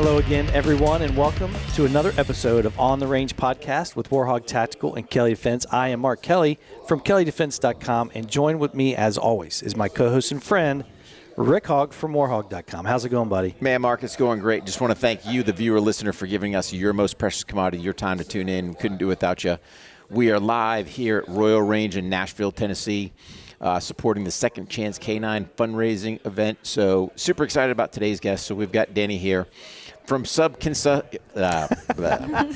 Hello again, everyone, and welcome to another episode of On the Range podcast with Hogg Tactical and Kelley Defense. I am Mark Kelley from KelleyDefense.com, and joined with me, as always, is my co-host and friend, Rick Hogg from Hogg.com. How's it going, buddy? Man, Mark, it's going great. Just want to thank you, the viewer, listener, for giving us your most precious commodity, your time to tune in. We couldn't do it without you. We are live here at Royal Range in Nashville, Tennessee, supporting the Second Chance Canine fundraising event. So super excited about today's guest. So we've got Dani here from Concussive.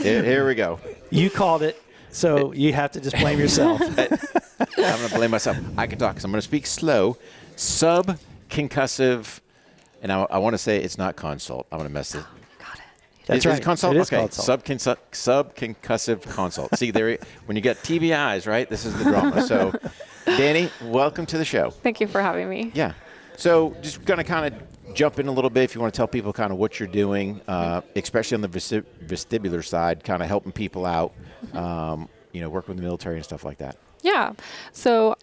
Here we go. You called it, so you have to just blame yourself. I'm going to blame myself. I can talk because I'm going to speak slow. Concussive, and I want to say it's not consult. I'm going to mess it. Got it. That's right. Is it consult? It is okay. consult. Subconcussive consult. See, when you get TBIs, right? This is the drama. So, Dani, welcome to the show. Thank you for having me. Yeah. So, just going to kind of jump in a little bit if you want to tell people kind of what you're doing, especially on the vestibular side, kind of helping people out, work with the military and stuff like that. Yeah. So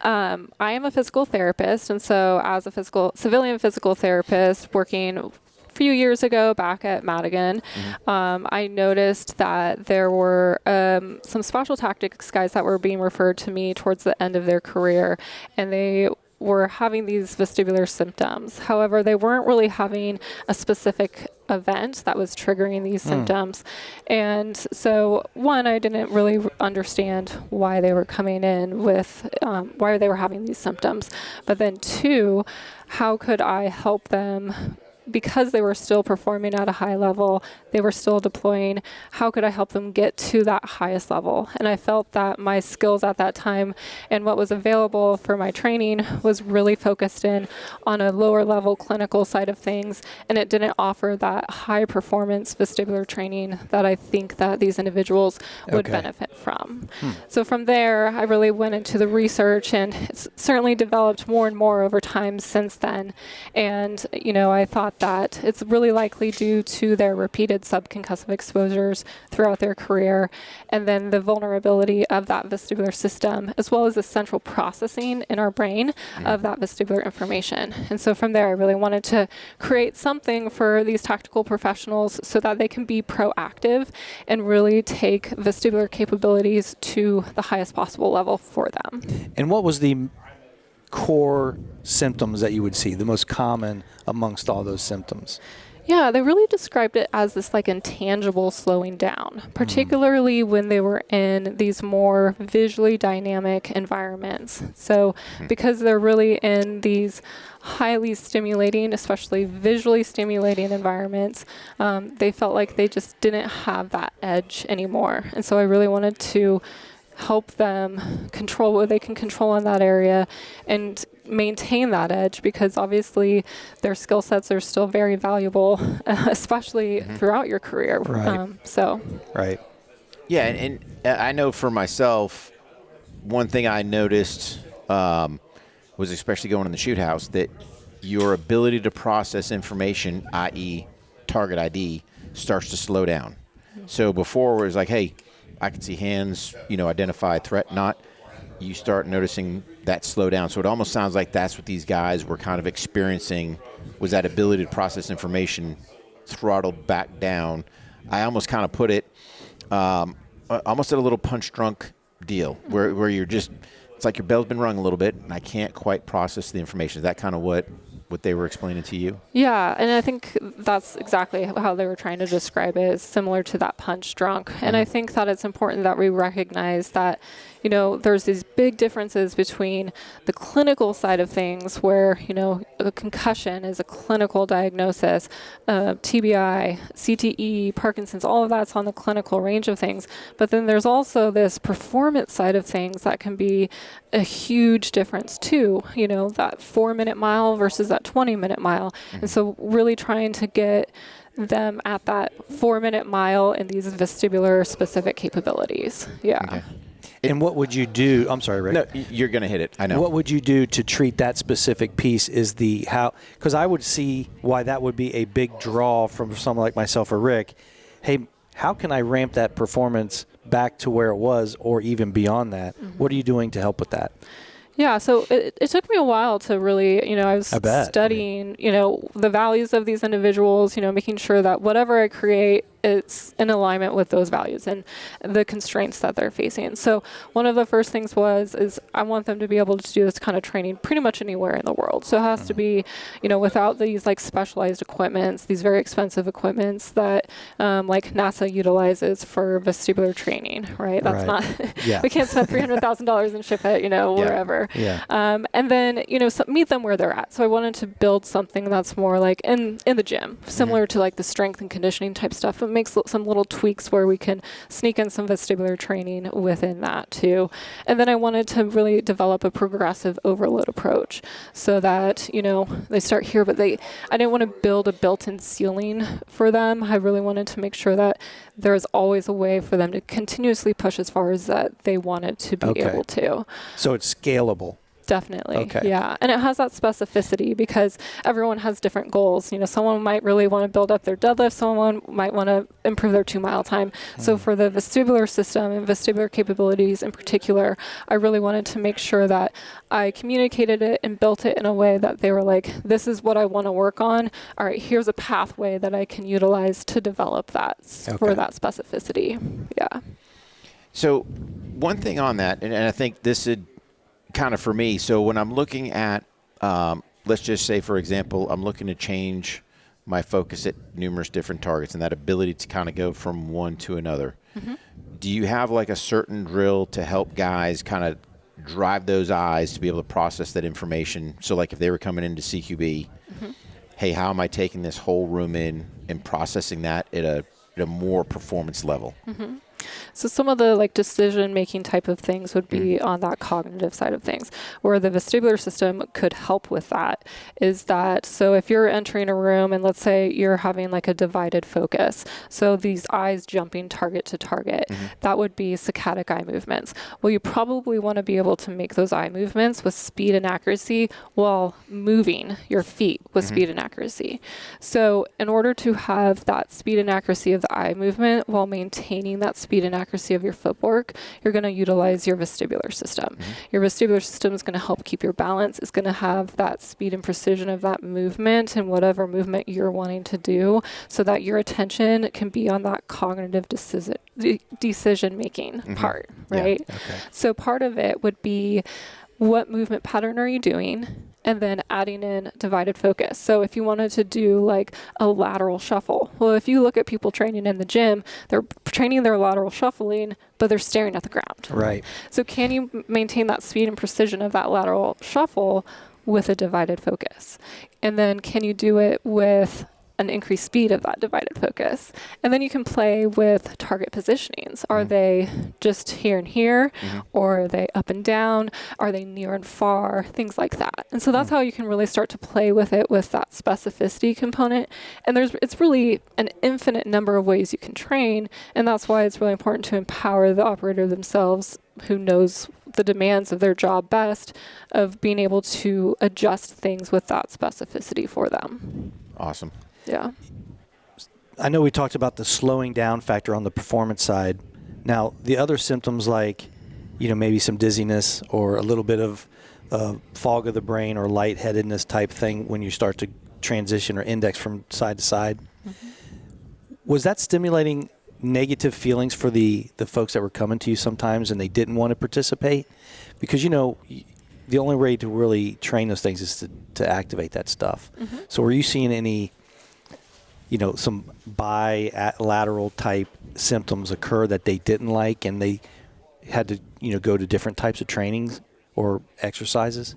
I am a physical therapist, and so as a civilian physical therapist working a few years ago back at Madigan, I noticed that there were some special tactics guys that were being referred to me towards the end of their career, and they were having these vestibular symptoms. However, they weren't really having a specific event that was triggering these symptoms. And so, one, I didn't really understand why they were coming in with, why they were having these symptoms. But then two, how could I help them? Because they were still performing at a high level, they were still deploying, how could I help them get to that highest level? And I felt that my skills at that time and what was available for my training was really focused in on a lower level clinical side of things, and it didn't offer that high performance vestibular training that I think that these individuals would benefit from. So from there, I really went into the research, and it's certainly developed more and more over time since then. And, I thought that it's really likely due to their repeated subconcussive exposures throughout their career, and then the vulnerability of that vestibular system, as well as the central processing in our brain of that vestibular information. And so from there, I really wanted to create something for these tactical professionals so that they can be proactive and really take vestibular capabilities to the highest possible level for them. And what was the core symptoms that you would see, the most common amongst all those symptoms? Yeah, they really described it as this intangible slowing down, particularly when they were in these more visually dynamic environments. So because they're really in these highly stimulating, especially visually stimulating environments, they felt like they just didn't have that edge anymore. And so I really wanted to help them control what they can control in that area and maintain that edge, because obviously their skill sets are still very valuable, especially throughout your career. Right. Yeah, and I know for myself, one thing I noticed was, especially going in the shoot house, that your ability to process information, i.e. target ID, starts to slow down. So before it was like, hey, I can see hands, identify threat, not. You start noticing that slow down. So it almost sounds like that's what these guys were kind of experiencing, was that ability to process information throttled back down. I almost kind of put it almost at a little punch drunk deal where you're just, it's like your bell's been rung a little bit and I can't quite process the information. Is that kind of what they were explaining to you? Yeah, and I think that's exactly how they were trying to describe it, is similar to that punch drunk. And I think that it's important that we recognize that, there's these big differences between the clinical side of things where, a concussion is a clinical diagnosis, TBI, CTE, Parkinson's, all of that's on the clinical range of things. But then there's also this performance side of things that can be a huge difference too, that 4-minute mile versus that 20-minute mile. And so really trying to get them at that 4-minute mile in these vestibular specific capabilities. Yeah. Okay. And what would you do? I'm sorry, Rick. No, you're going to hit it. I know. What would you do to treat that specific piece? Is the how? Because I would see why that would be a big draw from someone like myself or Rick. Hey, how can I ramp that performance back to where it was or even beyond that? What are you doing to help with that? Yeah, so it took me a while to really, I was I bet. studying, the values of these individuals, making sure that whatever I create, it's in alignment with those values and the constraints that they're facing. So one of the first things is I want them to be able to do this kind of training pretty much anywhere in the world. So it has to be, without these like specialized equipments, these very expensive equipments that like NASA utilizes for vestibular training, right? That's not, we can't spend $300,000 and ship it, wherever. Yeah. And then, meet them where they're at. So I wanted to build something that's more like in the gym, similar to like the strength and conditioning type stuff, but makes some little tweaks where we can sneak in some vestibular training within that too. And then I wanted to really develop a progressive overload approach so that, they start here, but I didn't want to build a built-in ceiling for them. I really wanted to make sure that there's always a way for them to continuously push as far as that they wanted to be able to. So it's scalable. Definitely. Okay. Yeah. And it has that specificity because everyone has different goals. Someone might really want to build up their deadlift. Someone might want to improve their 2-mile time. So for the vestibular system and vestibular capabilities in particular, I really wanted to make sure that I communicated it and built it in a way that they were like, this is what I want to work on. All right, here's a pathway that I can utilize to develop that for that specificity. Yeah. So one thing on that, and I think this would kind of for me, so when I'm looking at, let's just say, for example, I'm looking to change my focus at numerous different targets and that ability to kind of go from one to another. Do you have like a certain drill to help guys kind of drive those eyes to be able to process that information? So like if they were coming into CQB, hey, how am I taking this whole room in and processing that at a more performance level? So some of the like decision-making type of things would be on that cognitive side of things, where the vestibular system could help with that. Is that, so if you're entering a room and let's say you're having like a divided focus, so these eyes jumping target to target, that would be saccadic eye movements. Well, you probably want to be able to make those eye movements with speed and accuracy while moving your feet with speed and accuracy. So in order to have that speed and accuracy of the eye movement while maintaining that speed and accuracy of your footwork, you're going to utilize your vestibular system. Your vestibular system is going to help keep your balance. It's going to have that speed and precision of that movement and whatever movement you're wanting to do so that your attention can be on that cognitive decision-making part, right? Yeah. Okay. So part of it would be, what movement pattern are you doing? And then adding in divided focus. So if you wanted to do like a lateral shuffle, well, if you look at people training in the gym, they're training their lateral shuffling, but they're staring at the ground. Right. So can you maintain that speed and precision of that lateral shuffle with a divided focus? And then can you do it with an increased speed of that divided focus? And then you can play with target positionings. Are they just here and here? Or are they up and down? Are they near and far? Things like that. And so that's how you can really start to play with it with that specificity component. And it's really an infinite number of ways you can train. And that's why it's really important to empower the operator themselves, who knows the demands of their job best, of being able to adjust things with that specificity for them. Awesome. Yeah. I know we talked about the slowing down factor on the performance side. Now, the other symptoms like, maybe some dizziness or a little bit of fog of the brain or lightheadedness type thing when you start to transition or index from side to side. Was that stimulating negative feelings for the folks that were coming to you sometimes and they didn't want to participate? Because, the only way to really train those things is to activate that stuff. So were you seeing any some bilateral type symptoms occur that they didn't like and they had to, go to different types of trainings or exercises?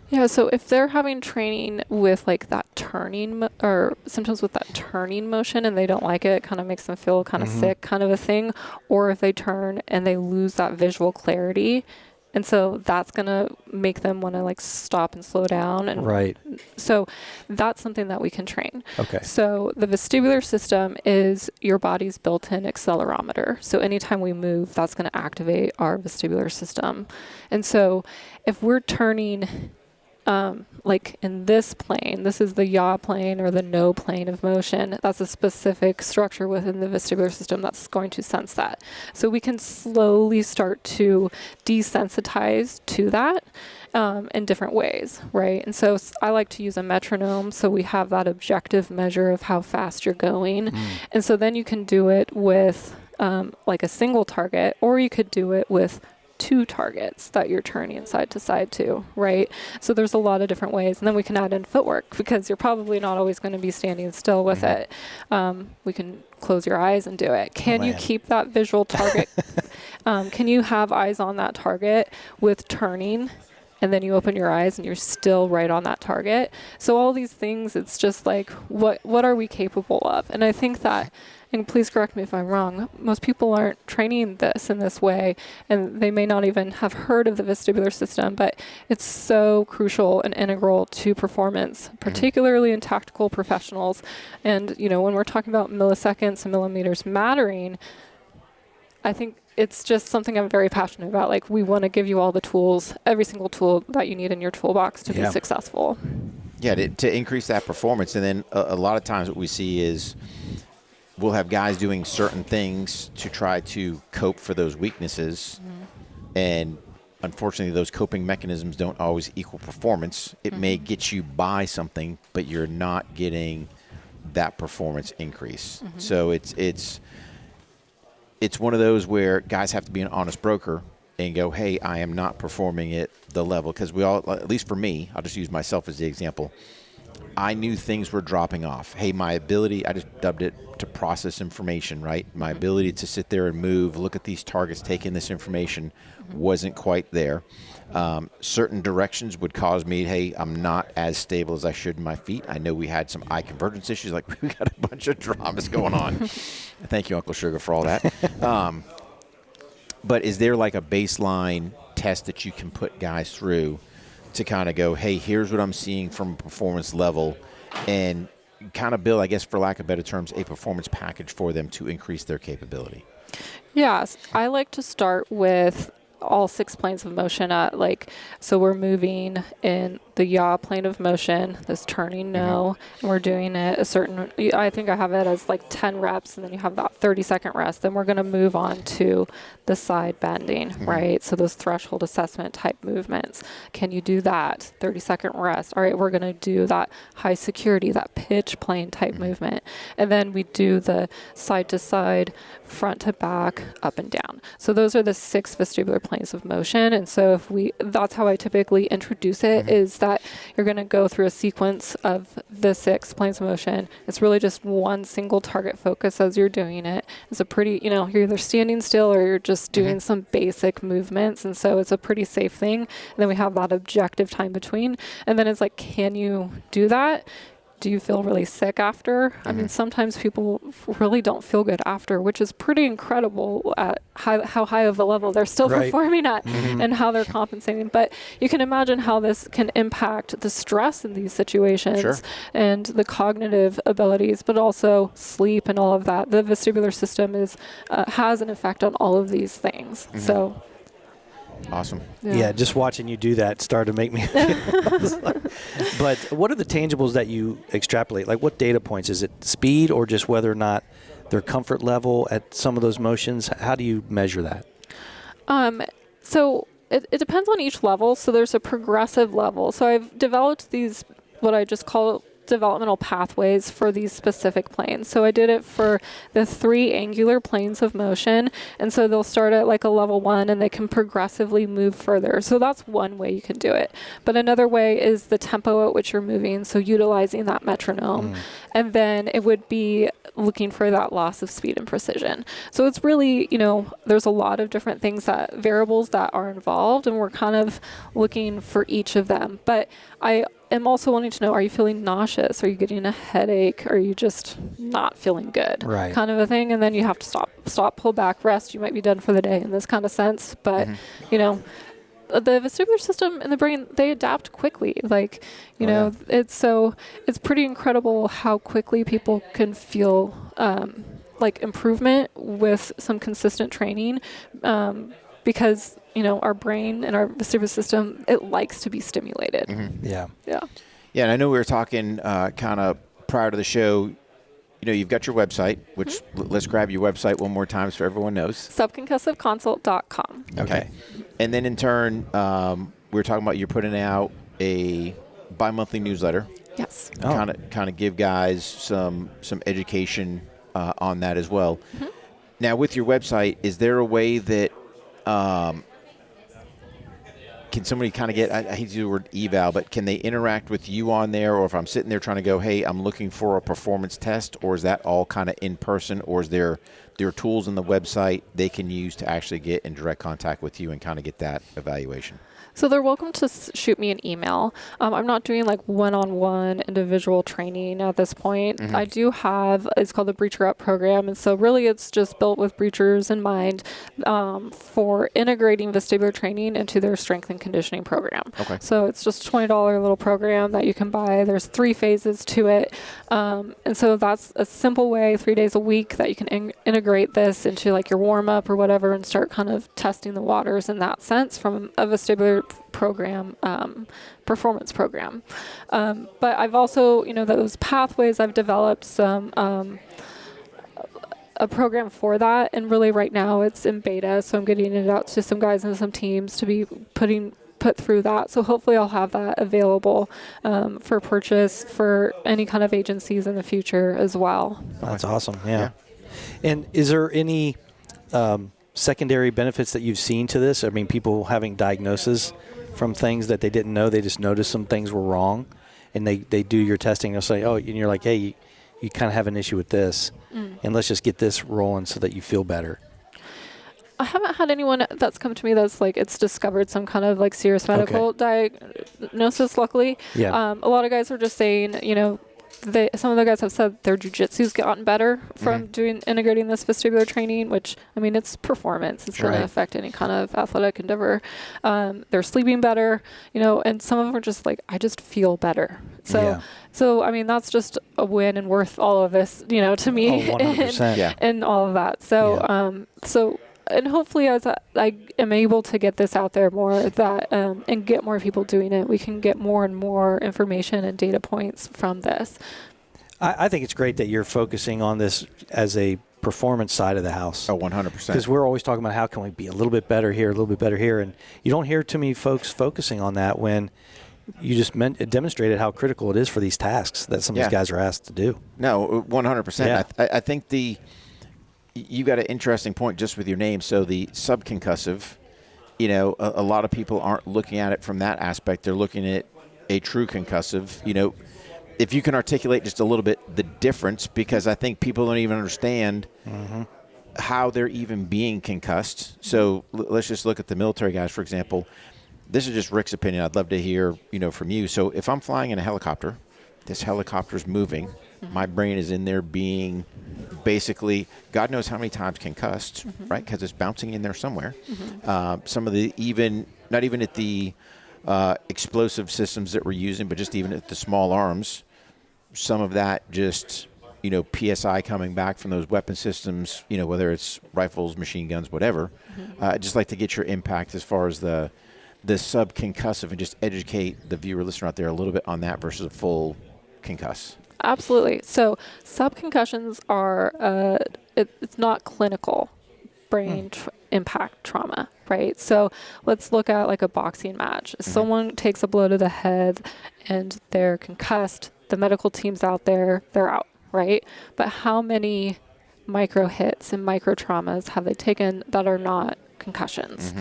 Yeah, so if they're having training with like that turning or symptoms with that turning motion and they don't like it, kind of makes them feel kind of sick kind of a thing, or if they turn and they lose that visual clarity, and so that's going to make them want to like stop and slow down. And right. So that's something that we can train. Okay. So the vestibular system is your body's built-in accelerometer. So anytime we move, that's going to activate our vestibular system. And so if we're turning like in this plane, this is the yaw plane or the no plane of motion. That's a specific structure within the vestibular system that's going to sense that. So we can slowly start to desensitize to that in different ways, right? And so I like to use a metronome so we have that objective measure of how fast you're going. And so then you can do it with like a single target, or you could do it with 2 targets that you're turning side to side to, right? So there's a lot of different ways. And then we can add in footwork because you're probably not always going to be standing still with it. We can close your eyes and do it. Can you keep that visual target? Can you have eyes on that target with turning? And then you open your eyes and you're still right on that target. So all these things, it's just like, what are we capable of? And I think that, and please correct me if I'm wrong, most people aren't training this in this way, and they may not even have heard of the vestibular system, but it's so crucial and integral to performance, particularly in tactical professionals. And, you know, when we're talking about milliseconds and millimeters mattering, I think it's just something I'm very passionate about. Like, we want to give you all the tools, every single tool that you need in your toolbox to be successful. Yeah, to increase that performance. And then a lot of times what we see is we'll have guys doing certain things to try to cope for those weaknesses. And unfortunately, those coping mechanisms don't always equal performance. It may get you by something, but you're not getting that performance increase. So it's one of those where guys have to be an honest broker and go, hey, I am not performing at the level. Because we all, at least for me, I'll just use myself as the example. I knew things were dropping off. Hey, my ability, I just dubbed it to process information, right? My ability to sit there and move, look at these targets, take in this information wasn't quite there. Certain directions would cause me, hey, I'm not as stable as I should in my feet. I know we had some eye convergence issues. Like, we got a bunch of dramas going on. Thank you, Uncle Sugar, for all that. But is there like a baseline test that you can put guys through to kind of go, hey, here's what I'm seeing from a performance level, and kind of build, I guess, for lack of better terms, a performance package for them to increase their capability? Yes, I like to start with all 6 planes of motion at, like, so we're moving in the yaw plane of motion, this turning no, and we're doing it a certain, I think I have it as like 10 reps, and then you have that 30-second rest. Then we're going to move on to the side bending, right? So those threshold assessment type movements. Can you do that? 30-second rest. All right, we're going to do that high security, that pitch plane type movement. And then we do the side to side, front to back, up and down. So those are the 6 vestibular planes of motion. And so that's how I typically introduce it, is that you're going to go through a sequence of the 6 planes of motion. It's really just one single target focus as you're doing it. It's a pretty, you're either standing still or you're just doing some basic movements. And so it's a pretty safe thing. And then we have that objective time between. And then it's like, can you do that? Do you feel really sick after? I mean, sometimes people really don't feel good after, which is pretty incredible at how high of a level they're still performing at and how they're compensating. But you can imagine how this can impact the stress in these situations and the cognitive abilities, but also sleep and all of that. The vestibular system has an effect on all of these things. So. Awesome. Yeah, just watching you do that started to make me But what are the tangibles that you extrapolate? Like, what data points? Is it speed, or just whether or not their comfort level at some of those motions? How do you measure that? So it depends on each level. So there's a progressive level. So I've developed these, what I just call developmental pathways for these specific planes. So I did it for the 3 angular planes of motion. And so they'll start at like a level 1 and they can progressively move further. So that's one way you can do it. But another way is the tempo at which you're moving. So utilizing that metronome. And then it would be looking for that loss of speed and precision. So it's really, there's a lot of different variables that are involved, and we're kind of looking for each of them. But I am also wanting to know, are you feeling nauseous? Are you getting a headache? Are you just not feeling good? Right. Kind of a thing. And then you have to stop, pull back, rest. You might be done for the day in this kind of sense. But, the vestibular system and the brain, they adapt quickly. Like, it's pretty incredible how quickly people can feel like improvement with some consistent training, because our brain and our vestibular system, it likes to be stimulated. Yeah. Yeah. Yeah, and I know we were talking kind of prior to the show. You've got your website, which let's grab your website one more time so everyone knows. Subconcussiveconsult.com. Okay. And then in turn, we were talking about you're putting out a bi-monthly newsletter. Yes. Kind of give guys some education on that as well. Now, with your website, is there a way that can somebody kind of get, I hate to use the word eval, but can they interact with you on there? Or if I'm sitting there trying to go, hey, I'm looking for a performance test, or is that all kind of in person, or is there tools in the website they can use to actually get in direct contact with you and kind of get that evaluation? So they're welcome to shoot me an email. I'm not doing like one-on-one individual training at this point. I do have, it's called the Breacher Up program. And so really it's just built with breachers in mind for integrating vestibular training into their strength and conditioning program. Okay. So it's just a $20 little program that you can buy. There's 3 phases to it. And so that's a simple way, 3 days a week, that you can integrate this into like your warm-up or whatever and start kind of testing the waters in that sense from a vestibular program, performance program. But I've also, those pathways, I've developed some, a program for that. And really right now it's in beta. So I'm getting it out to some guys and some teams to be put through that. So hopefully I'll have that available for purchase for any kind of agencies in the future as well. That's awesome. Yeah. And is there any secondary benefits that you've seen to this? I mean, people having diagnosis from things that they didn't know. They just noticed some things were wrong, and they do your testing. They'll say, and you're like, hey, you kind of have an issue with this, and let's just get this rolling so that you feel better. I haven't had anyone that's come to me that's like it's discovered some kind of like serious medical diagnosis, luckily. Yeah. A lot of guys are just saying, some of the guys have said their jiu-jitsu's gotten better from integrating this vestibular training, which, I mean, it's performance. It's going to affect any kind of athletic endeavor. They're sleeping better, and some of them are just like, I just feel better. So I mean, that's just a win and worth all of this, to me. 100%. And all of that. So, and hopefully as I am able to get this out there more and get more people doing it, we can get more and more information and data points from this. I think it's great that you're focusing on this as a performance side of the house. Oh, 100%. Because we're always talking about how can we be a little bit better here, a little bit better here. And you don't hear too many folks focusing on that when you just demonstrated how critical it is for these tasks that some of these guys are asked to do. No, 100%. Yeah. I think you got an interesting point just with your name. So the subconcussive, a lot of people aren't looking at it from that aspect. They're looking at a true concussive. If you can articulate just a little bit the difference, because I think people don't even understand how they're even being concussed. So let's just look at the military guys, for example. This is just Rick's opinion. I'd love to hear, from you. So if I'm flying in a helicopter, this helicopter's moving. My brain is in there being basically, God knows how many times concussed, right? Because it's bouncing in there somewhere. Some of the not even at the explosive systems that we're using, but just even at the small arms, some of that just, PSI coming back from those weapon systems, whether it's rifles, machine guns, whatever. I'd just like to get your impact as far as the subconcussive and just educate the viewer, listener out there a little bit on that versus a full concuss. Absolutely. So subconcussions are, it's not clinical brain impact trauma, right? So let's look at like a boxing match. Someone takes a blow to the head and they're concussed. The medical team's out there, they're out, right? But how many micro hits and micro traumas have they taken that are not concussions?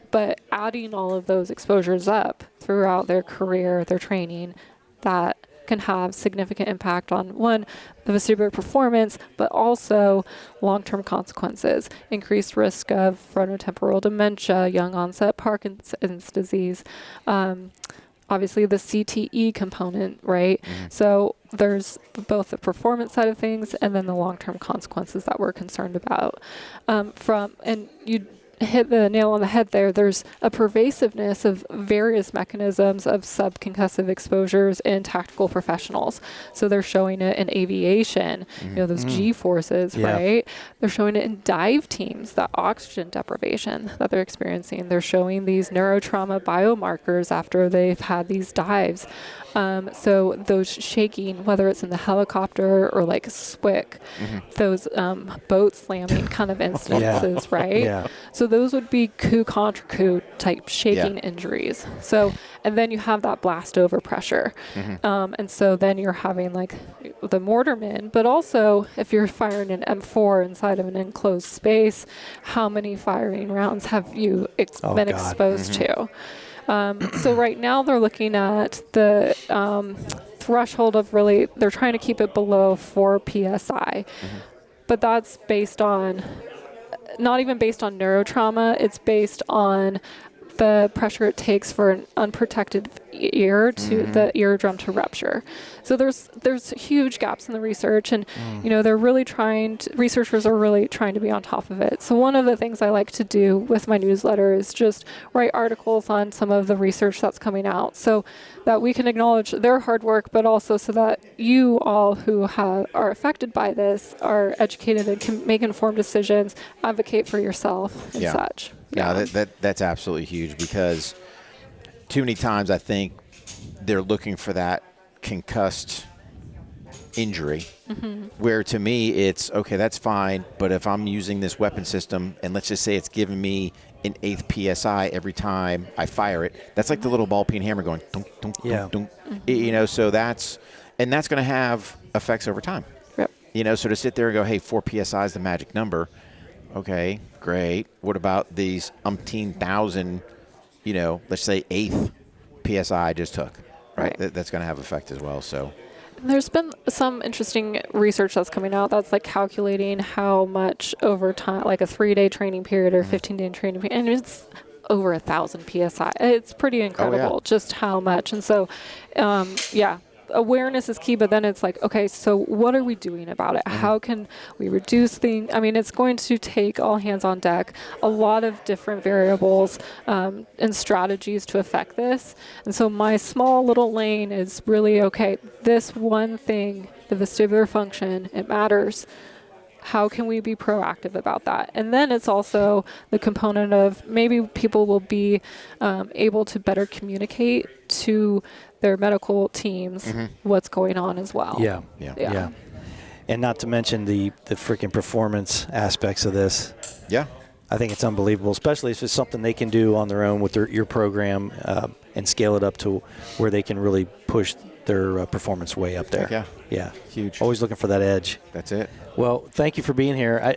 But adding all of those exposures up throughout their career, their training, that can have significant impact on, one, the vestibular performance, but also long-term consequences, increased risk of frontotemporal dementia, young onset Parkinson's disease, obviously the CTE component, right? So there's both the performance side of things and then the long-term consequences that we're concerned about. hit the nail on the head there. There's a pervasiveness of various mechanisms of subconcussive exposures in tactical professionals. So they're showing it in aviation, those G forces, right? They're showing it in dive teams, that oxygen deprivation that they're experiencing. They're showing these neurotrauma biomarkers after they've had these dives. So those shaking, whether it's in the helicopter or like SWIC, those boat slamming kind of instances, right? Yeah. So those would be coup contre coup type shaking injuries. So, and then you have that blast over pressure. And so then you're having like the mortarman, but also if you're firing an M4 inside of an enclosed space, how many firing rounds have you been exposed to? So right now they're looking at the threshold of they're trying to keep it below 4 PSI. But that's based on, not even based on neurotrauma, it's based on the pressure it takes for an unprotected ear to the eardrum to rupture. So there's huge gaps in the research, and they're really researchers are really trying to be on top of it. So one of the things I like to do with my newsletter is just write articles on some of the research that's coming out, so that we can acknowledge their hard work, but also so that you all who are affected by this are educated and can make informed decisions, advocate for yourself and such. Yeah, that's absolutely huge, because too many times I think they're looking for that concussed injury, where to me it's, okay, that's fine, but if I'm using this weapon system and let's just say it's giving me an 1/8 PSI every time I fire it, that's like the little ball peen hammer going dunk, dunk, dunk, dunk. So that's going to have effects over time. Yep. So to sit there and go, hey, 4 PSI is the magic number. Okay, great. What about these umpteen thousand, let's say 1/8 PSI I just took, right? That's going to have effect as well. So there's been some interesting research that's coming out that's like calculating how much over time, like a 3-day training period or 15-day training period, and it's over 1,000 PSI. It's pretty incredible just how much. And so, awareness is key, but then it's like, okay, so what are we doing about it? How can we reduce things? I mean, it's going to take all hands on deck, a lot of different variables and strategies to affect this. And so my small little lane is really, okay, this one thing, the vestibular function, it matters. How can we be proactive about that? And then it's also the component of maybe people will be able to better communicate to their medical teams what's going on as well. Yeah. And not to mention the freaking performance aspects of this. Yeah. I think it's unbelievable, especially if it's something they can do on their own with your program and scale it up to where they can really push their performance way up there. Yeah. Huge. Always looking for that edge. That's it. Well, thank you for being here.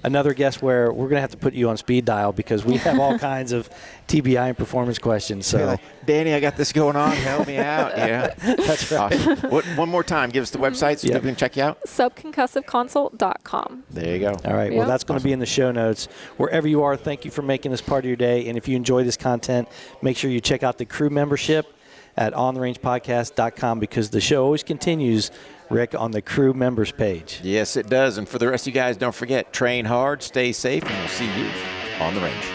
Another guest where we're going to have to put you on speed dial because we have all kinds of TBI and performance questions. So, like, Dani, I got this going on. Help me out. Yeah, that's right. Awesome. One more time, give us the website so people can check you out. Subconcussiveconsult.com. There you go. All right. Well, that's going to be in the show notes. Wherever you are, thank you for making this part of your day. And if you enjoy this content, make sure you check out the crew membership at ontherangepodcast.com, because the show always continues, Rick, on the crew members page. Yes, it does. And for the rest of you guys, don't forget, train hard, stay safe, and we'll see you on the range.